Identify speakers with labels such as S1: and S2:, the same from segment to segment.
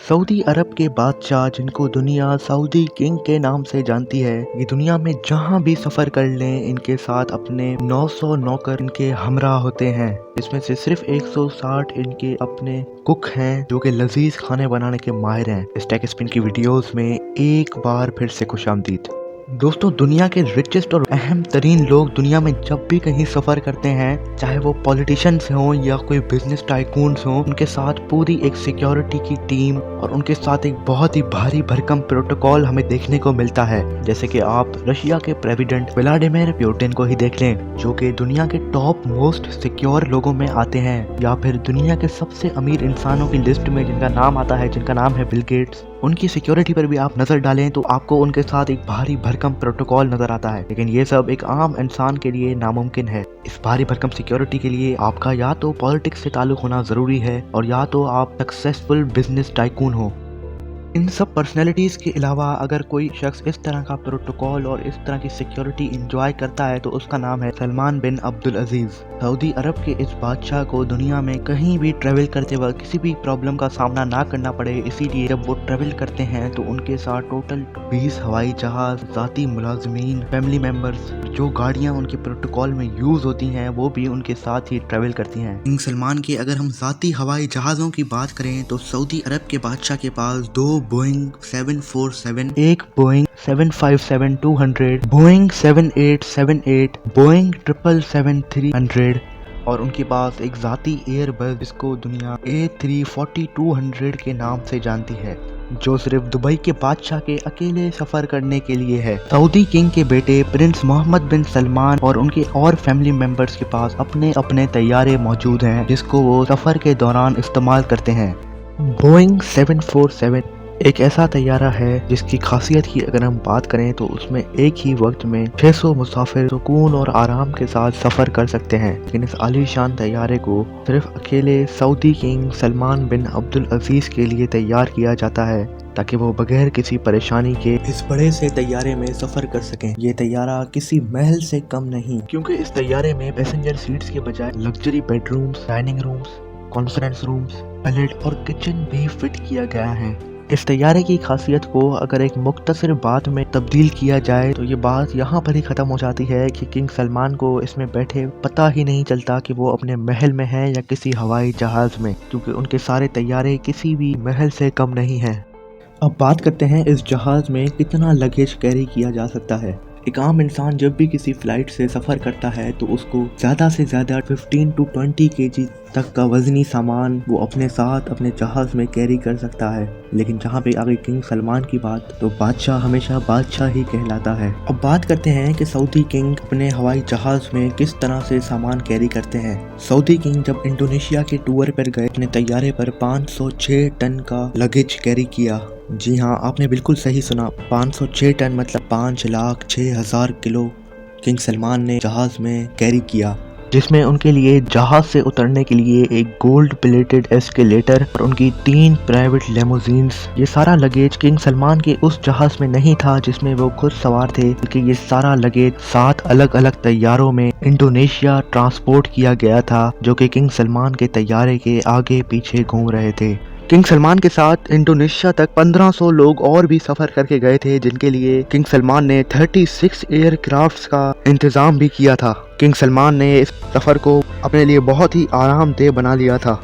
S1: Saudi अरब के बादशाह जिनको दुनिया सऊदी किंग के नाम से जानती है, ये दुनिया में जहां भी सफर कर लें इनके साथ अपने 900 नौकर इनके हमरा होते हैं। इसमें से सिर्फ 160 इनके अपने कुक हैं जो कि लजीज खाने बनाने के माहिर हैं। इस टेक स्पिन की वीडियोस में एक बार फिर से खुशामदीद। दोस्तों, दुनिया के रिचेस्ट और अहम तरीन लोग दुनिया में जब भी कहीं सफर करते हैं, चाहे वो पॉलिटिशियंस हों या कोई बिजनेस टाइकून्स हों, उनके साथ पूरी एक सिक्योरिटी की टीम और उनके साथ एक बहुत ही भारी भरकम प्रोटोकॉल हमें देखने को मिलता है। जैसे कि आप रशिया के प्रेसिडेंट व्लादिमीर पुतिन को ही देख लें, जो कि दुनिया के टॉप मोस्ट सिक्योर लोगों में आते हैं, या फिर दुनिया के सबसे अमीर इंसानों की लिस्ट में जिनका नाम आता है, जिनका नाम है बिल गेट्स। उनकी सिक्योरिटी पर भी आप नजर डालें तो आपको उनके साथ एक भारी भरकम प्रोटोकॉल नजर आता है। लेकिन ये सब एक आम इंसान के लिए नामुमकिन है। इस भारी भरकम सिक्योरिटी के लिए आपका या तो पॉलिटिक्स से ताल्लुक होना जरूरी है और या तो आप सक्सेसफुल बिजनेस टाइकून हो। इन सब पर्सनैलिटीज के अलावा अगर कोई शख्स इस तरह का प्रोटोकॉल और इस तरह की सिक्योरिटी एंजॉय करता है तो उसका नाम है सलमान बिन अब्दुल अजीज। सऊदी अरब के इस बादशाह को दुनिया में कहीं भी ट्रेवल करते वक्त किसी भी प्रॉब्लम का सामना ना करना पड़े, इसीलिए जब वो ट्रेवल करते हैं तो उनके साथ टोटल 20 हवाई जहाज, जाती मुलाजमीन, फैमिली मेंबर्स, जो गाड़ियां उनके प्रोटोकॉल में यूज होती हैं वो भी उनके साथ ही ट्रेवल करती हैं। किंग सलमान के अगर हम जाती हवाई जहाजों की बात करें तो सऊदी अरब के बादशाह के पास 2 बोइंग 747, एक बोइंग 757-200, बोइंग 7878, बोइंग 777-300 और उनके पास एक जाती एयरबस जिसको दुनिया A340-200 के नाम से जानती है, जो सिर्फ दुबई के बादशाह के अकेले सफर करने के लिए है। सऊदी किंग के बेटे प्रिंस मोहम्मद बिन सलमान और उनके और फैमिली मेंबर्स के पास अपने अपने तैयारे मौजूद हैं जिसको वो सफर के दौरान इस्तेमाल करते हैं। बोइंग 747 एक ऐसा तैयारा है जिसकी खासियत की अगर हम बात करें तो उसमें एक ही वक्त में 600 मुसाफिर सुकून और आराम के साथ सफर कर सकते हैं। लेकिन इस आलीशान तैयारे को सिर्फ अकेले सऊदी किंग सलमान बिन अब्दुल अजीज के लिए तैयार किया जाता है ताकि वो बगैर किसी परेशानी के इस बड़े से तैयारे में सफर कर सकें। ये तैयारा किसी महल से कम नहीं, क्योंकि इस तैयारे में पैसेंजर सीट्स के बजाय luxury bedrooms, dining rooms, conference rooms, toilet और किचन भी फिट किया गया है। इस तैयारे की खासियत को अगर एक मुख्तसर बात में तब्दील किया जाए तो ये बात यहाँ पर ही ख़त्म हो जाती है कि किंग सलमान को इसमें बैठे पता ही नहीं चलता कि वो अपने महल में हैं या किसी हवाई जहाज़ में, क्योंकि उनके सारे तैयारे किसी भी महल से कम नहीं हैं। अब बात करते हैं इस जहाज़ में कितना लगेज कैरी किया जा सकता है। एक आम इंसान जब भी किसी फ्लाइट से सफ़र करता है तो उसको ज़्यादा से ज़्यादा 15 to 20 kg तक का वजनी सामान वो अपने साथ अपने जहाज़ में कैरी कर सकता है। लेकिन जहाँ पे आगे किंग सलमान की बात, तो बादशाह हमेशा बादशाह ही कहलाता है। अब बात करते हैं कि सऊदी किंग अपने हवाई जहाज़ में किस तरह से सामान कैरी करते हैं। सऊदी किंग जब इंडोनेशिया के टूर पर गए, अपने तैयारे पर 506 टन का लगेज कैरी किया। जी हाँ, आपने बिल्कुल सही सुना, 506 टन मतलब 5,06,000 किलो किंग सलमान ने जहाज में कैरी किया, जिसमें उनके लिए जहाज से उतरने के लिए एक गोल्ड प्लेटेड एस्केलेटर और उनकी 3 प्राइवेट लेमोजीन्स। ये सारा लगेज किंग सलमान के उस जहाज में नहीं था जिसमें वो खुद सवार थे, बल्कि ये सारा लगेज 7 अलग अलग तैयारों में इंडोनेशिया ट्रांसपोर्ट किया गया था, जो कि किंग सलमान के तैयारे के आगे पीछे घूम रहे थे। किंग सलमान के साथ इंडोनेशिया तक 1500 लोग और भी सफर करके गए थे, जिनके लिए किंग सलमान ने 36 एयरक्राफ्ट्स का इंतजाम भी किया था। किंग सलमान ने इस सफर को अपने लिए बहुत ही आरामदेह बना लिया था।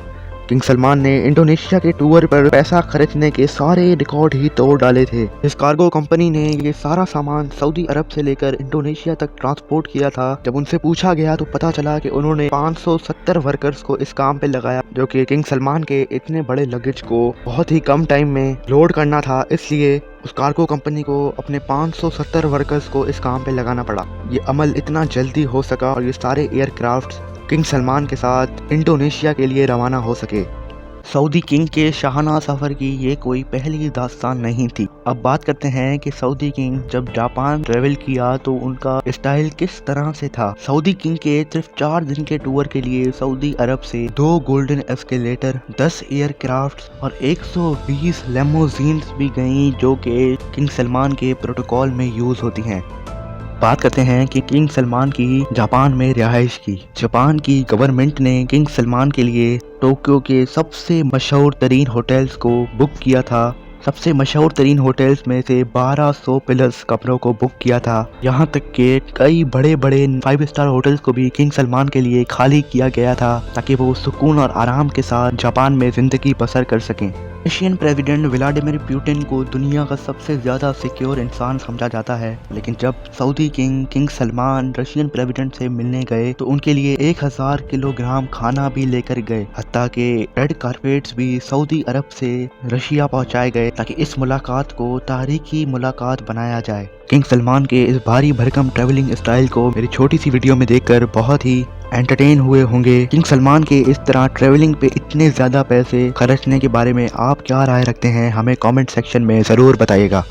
S1: किंग सलमान ने इंडोनेशिया के टूर पर पैसा खर्चने के सारे रिकॉर्ड ही तोड़ डाले थे। इस कार्गो कंपनी ने ये सारा सामान सऊदी अरब से लेकर इंडोनेशिया तक ट्रांसपोर्ट किया था। जब उनसे पूछा गया तो पता चला कि उन्होंने 570 वर्कर्स को इस काम पे लगाया, जो कि किंग सलमान के इतने बड़े लगेज को बहुत ही कम टाइम में लोड करना था। इसलिए उस कार्गो कंपनी को अपने 570 वर्कर्स को इस काम पे लगाना पड़ा। ये अमल इतना जल्दी हो सका और ये सारे एयरक्राफ्ट किंग सलमान के साथ इंडोनेशिया के लिए रवाना हो सके। सऊदी किंग के शाहाना सफर की ये कोई पहली दास्तान नहीं थी। अब बात करते हैं कि सऊदी किंग जब जापान ट्रेवल किया तो उनका स्टाइल किस तरह से था। सऊदी किंग के सिर्फ 4 दिन के टूर के लिए सऊदी अरब से 2 गोल्डन एस्केलेटर, 10 एयरक्राफ्ट और 120 लेमोजीन्स भी गईं, जो कि किंग सलमान के प्रोटोकॉल में यूज होती हैं। बात करते हैं कि किंग सलमान की जापान में रिहाइश की। जापान की गवर्नमेंट ने किंग सलमान के लिए टोक्यो के सबसे मशहूर तरीन होटल्स को बुक किया था। सबसे मशहूर तरीन होटल्स में से 1200 प्लस कमरों को बुक किया था। यहाँ तक के कई बड़े बड़े 5 स्टार होटल्स को भी किंग सलमान के लिए खाली किया गया था ताकि वो सुकून और आराम के साथ जापान में जिंदगी बसर कर सकें। रशियन प्रेसिडेंट व्लादिमीर पुतिन को दुनिया का सबसे ज्यादा सिक्योर इंसान समझा जाता है, लेकिन जब Saudi king Salman Russian president से मिलने गए तो उनके लिए 1000 किलोग्राम खाना भी लेकर गए। हत्ता के रेड कारपेट्स भी सऊदी अरब से रशिया पहुंचाए गए ताकि इस मुलाकात को तारीखी मुलाकात बनाया जाए। किंग सलमान के इस भारी भरकम ट्रैवलिंग स्टाइल को मेरी छोटी सी वीडियो में देखकर बहुत ही एंटरटेन हुए होंगे। किंग सलमान के इस तरह ट्रैवलिंग पे इतने ज्यादा पैसे खर्चने के बारे में आप क्या राय रखते हैं, हमें कमेंट सेक्शन में जरूर बताइएगा।